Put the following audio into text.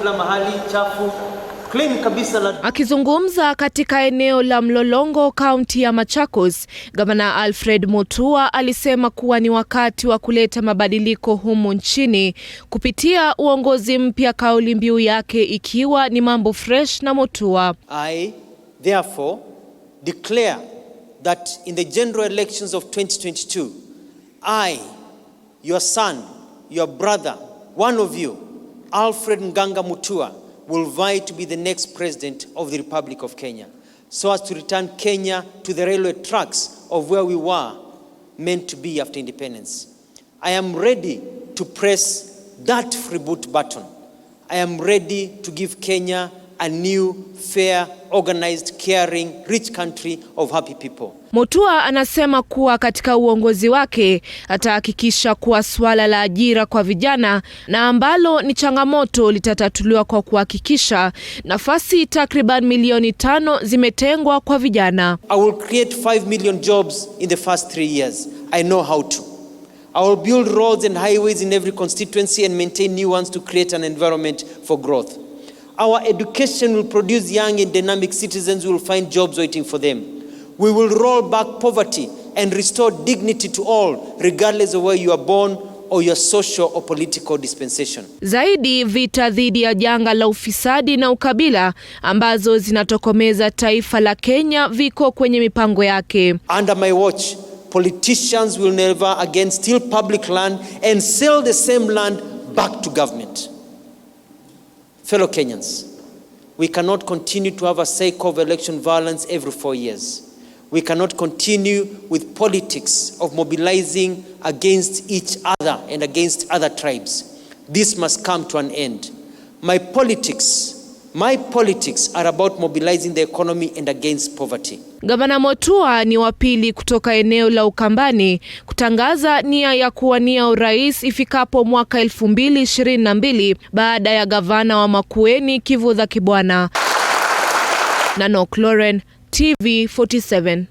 kila mahali chafu. Clean kabisa la... Akizungumza katika eneo la Mlolongo, kaunti ya Machakos, Gavana Alfred Mutua alisema kuwa ni wakati wa kuleta mabadiliko humu nchini kupitia uongozi mpya, kauli mbiu yake ikiwa ni mambo fresh na Mutua. I therefore declare that in the general elections of 2022, I, your son, your brother, one of you, Alfred Nganga Mutua, will vie to be the next president of the Republic of Kenya, so as to return Kenya to the railway tracks of where we were meant to be after independence. I am ready to press that reboot button. I am ready to give Kenya a new, fair, organized, caring, rich country of happy people. Mutua anasema kuwa katika uongozi wake atahakikisha kuwa swala la ajira kwa vijana na ambalo ni changamoto litatatuliwa kwa kuhakikisha nafasi takriban milioni 5 zimetengwa kwa vijana. I will create 5 million jobs in the first 3 years. I know how to. I will build roads and highways in every constituency and maintain new ones to create an environment for growth. Our education will produce young and dynamic citizens who will find jobs waiting for them. We will roll back poverty and restore dignity to all, regardless of where you are born or your social or political dispensation. Zaidi, vita dhidi ya janga la ufisadi na ukabila ambazo zinatokomeza taifa la Kenya viko kwenye mipango yake. Under my watch, politicians will never again steal public land and sell the same land back to government. Fellow Kenyans, we cannot continue to have a cycle of election violence every 4 years. We cannot continue with politics of mobilizing against each other and against other tribes. This must come to an end. My politics are about mobilizing the economy and against poverty. Gavana Mutua ni wa pili kutoka eneo la Ukambani kutangaza nia ya kuwania urais ifikapo mwaka 2022 baada ya gavana wa Makueni Kivutha Kibwana. Nanok Lauren, TV 47.